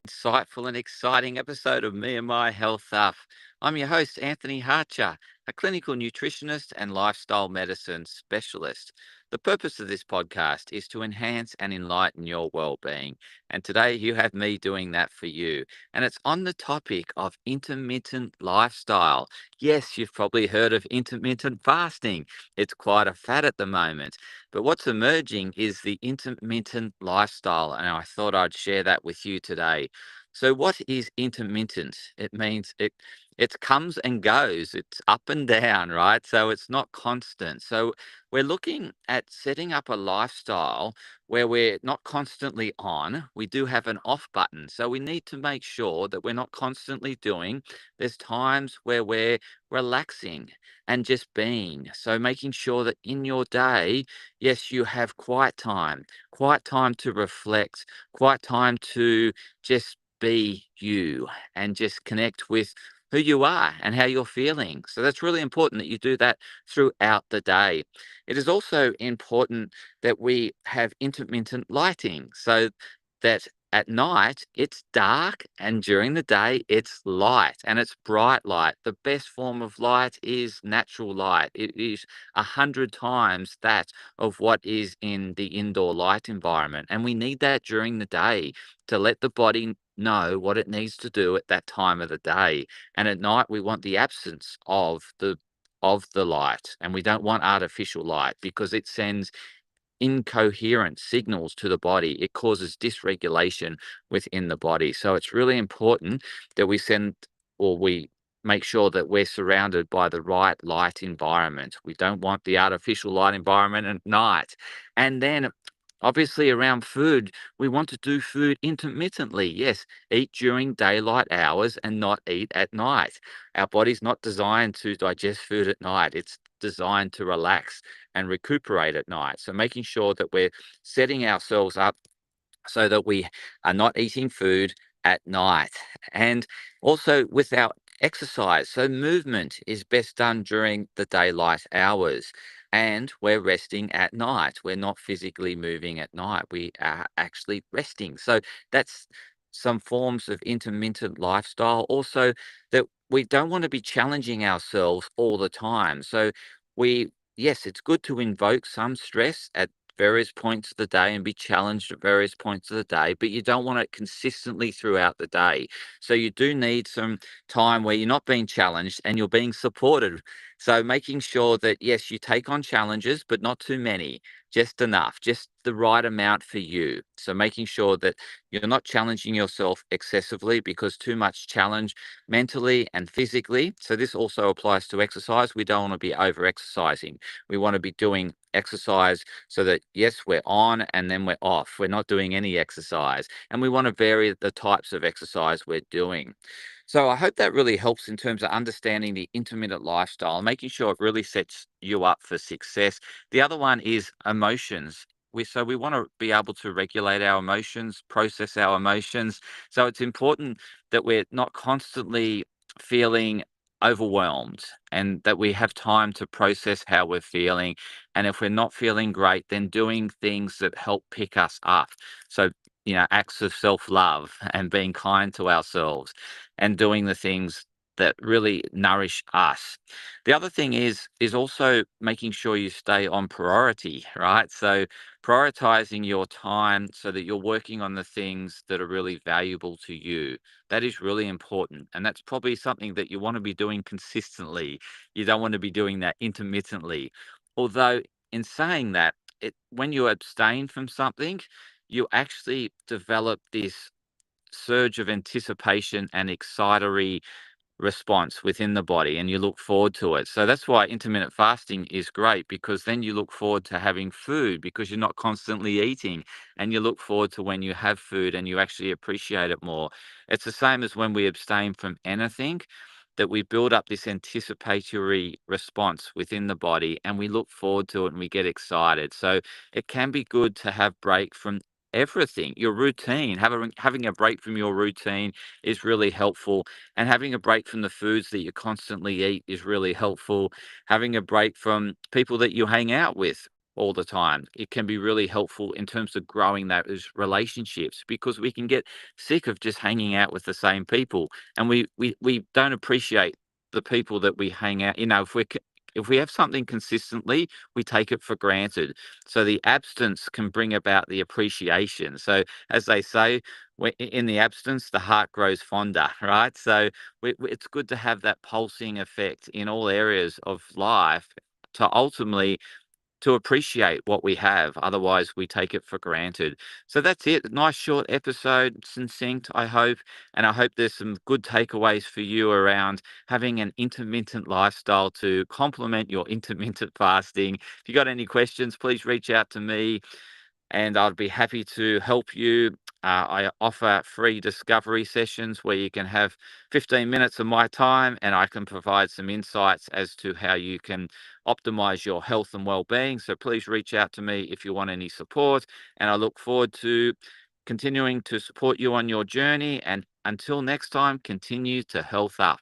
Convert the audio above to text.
Insightful and exciting episode of Me and My Health Up. I'm your host, Anthony Hartcher, a clinical nutritionist and lifestyle medicine specialist. The purpose of this podcast is to enhance and enlighten your well-being. And today you have me doing that for you. And it's on the topic of intermittent lifestyle. Yes, you've probably heard of intermittent fasting. It's quite a fad at the moment. But what's emerging is the intermittent lifestyle, and I thought I'd share that with you today. So, what is intermittent? It means it comes and goes. It's up and down, right? So it's not constant. So we're looking at setting up a lifestyle where we're not constantly on. We do have an off button. So we need to make sure that we're not constantly doing. There's times where we're relaxing and just being. So making sure that in your day, yes, you have quiet time to reflect, quiet time to just be you and just connect with who you are and how you're feeling. So that's really important that you do that throughout the day. It is also important that we have intermittent lighting so that at night it's dark and during the day it's light and it's bright light. The best form of light is natural light. It is 100 times that of what is in the indoor light environment. And we need that during the day to let the body know what it needs to do at that time of the day. And at night we want the absence of the light, and we don't want artificial light because it sends incoherent signals to the body. It causes dysregulation within the body. So it's really important that we make sure that we're surrounded by the right light environment. We don't want the artificial light environment at night. And then obviously around food, we want to do food intermittently. Yes, eat during daylight hours and not eat at night. Our body's not designed to digest food at night. It's designed to relax and recuperate at night. So making sure that we're setting ourselves up so that we are not eating food at night. And also with our exercise. So movement is best done during the daylight hours. And we're resting at night. We're not physically moving at night. We are actually resting. So that's some forms of intermittent lifestyle. Also, that we don't want to be challenging ourselves all the time. So yes, it's good to invoke some stress at various points of the day and be challenged at various points of the day, but you don't want it consistently throughout the day. So you do need some time where you're not being challenged and you're being supported. So making sure that, yes, you take on challenges, but not too many, just enough, just the right amount for you. So making sure that you're not challenging yourself excessively because too much challenge mentally and physically. So this also applies to exercise. We don't want to be over exercising. We want to be doing exercise so that, yes, we're on and then we're off. We're not doing any exercise. And we want to vary the types of exercise we're doing. So I hope that really helps in terms of understanding the intermittent lifestyle, making sure it really sets you up for success. The other one is emotions. We want to be able to regulate our emotions, process our emotions. So it's important that we're not constantly feeling overwhelmed and that we have time to process how we're feeling. And if we're not feeling great, then doing things that help pick us up. So, acts of self-love and being kind to ourselves and doing the things that really nourish us. The other thing is also making sure you stay on priority, right? So prioritizing your time so that you're working on the things that are really valuable to you. That is really important. And that's probably something that you want to be doing consistently. You don't want to be doing that intermittently. Although in saying that, when you abstain from something, you actually develop this surge of anticipation and excitatory response within the body and you look forward to it. So that's why intermittent fasting is great because then you look forward to having food because you're not constantly eating and you look forward to when you have food and you actually appreciate it more. It's the same as when we abstain from anything that we build up this anticipatory response within the body and we look forward to it and we get excited. So it can be good to have break from everything, your routine, having a break from your routine is really helpful. And having a break from the foods that you constantly eat is really helpful. Having a break from people that you hang out with all the time. It can be really helpful in terms of growing those relationships, because we can get sick of just hanging out with the same people, and we don't appreciate the people that we hang out. If we have something consistently, we take it for granted. So the absence can bring about the appreciation. So, as they say, in the absence, the heart grows fonder, right? So it's good to have that pulsing effect in all areas of life to ultimately to appreciate what we have. Otherwise, we take it for granted. So that's it. Nice short episode, succinct, I hope. And I hope there's some good takeaways for you around having an intermittent lifestyle to complement your intermittent fasting. If you got any questions, please reach out to me and I'd be happy to help you. I offer free discovery sessions where you can have 15 minutes of my time and I can provide some insights as to how you can optimize your health and well-being. So please reach out to me if you want any support. And I look forward to continuing to support you on your journey. And until next time, continue to health up.